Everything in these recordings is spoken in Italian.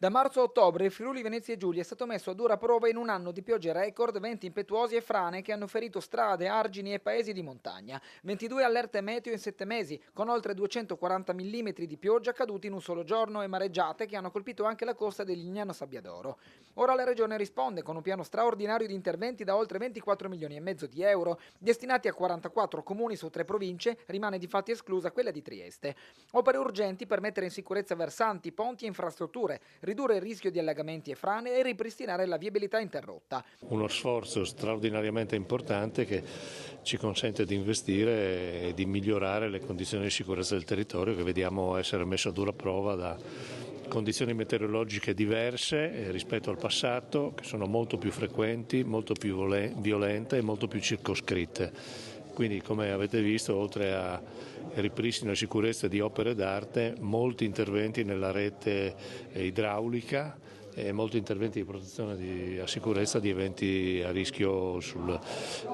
Da marzo a ottobre il Friuli Venezia Giulia è stato messo a dura prova in un anno di piogge record, venti impetuosi e frane che hanno ferito strade, argini e paesi di montagna. 22 allerte meteo in 7 mesi, con oltre 240 mm di pioggia caduti in un solo giorno e mareggiate che hanno colpito anche la costa del Lignano Sabbiadoro. Ora la regione risponde con un piano straordinario di interventi da oltre 24 milioni e mezzo di euro, destinati a 44 comuni su 3 province, rimane difatti esclusa quella di Trieste. Opere urgenti per mettere in sicurezza versanti, ponti e infrastrutture, ridurre il rischio di allagamenti e frane e ripristinare la viabilità interrotta. Uno sforzo straordinariamente importante che ci consente di investire e di migliorare le condizioni di sicurezza del territorio che vediamo essere messo a dura prova da condizioni meteorologiche diverse rispetto al passato, che sono molto più frequenti, molto più violente e molto più circoscritte. Quindi, come avete visto, oltre a ripristino e sicurezza di opere d'arte, molti interventi nella rete idraulica e molti interventi di protezione a sicurezza di eventi a rischio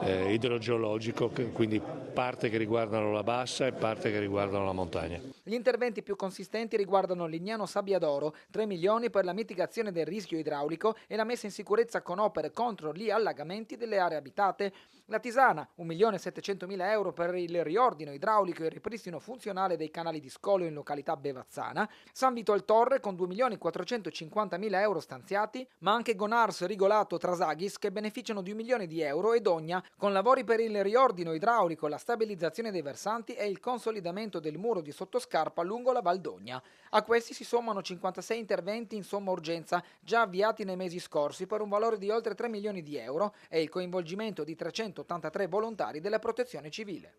idrogeologico, quindi parte che riguardano la bassa e parte che riguardano la montagna. Gli interventi più consistenti riguardano Lignano Sabbiadoro, 3 milioni per la mitigazione del rischio idraulico e la messa in sicurezza con opere contro gli allagamenti delle aree abitate. La Tisana, 1.700.000 euro per il riordino idraulico e il ripristino funzionale dei canali di scolio in località Bevazzana. San Vito al Torre con 2.450.000 euro stanziati, ma anche Gonars, Rigolato, Trasaghis che beneficiano di 1 milione di euro e Dogna con lavori per il riordino idraulico, la stabilizzazione dei versanti e il consolidamento del muro di sottoscarpa lungo la Valdogna. A questi si sommano 56 interventi in somma urgenza già avviati nei mesi scorsi per un valore di oltre 3 milioni di euro e il coinvolgimento di 383 volontari della protezione civile.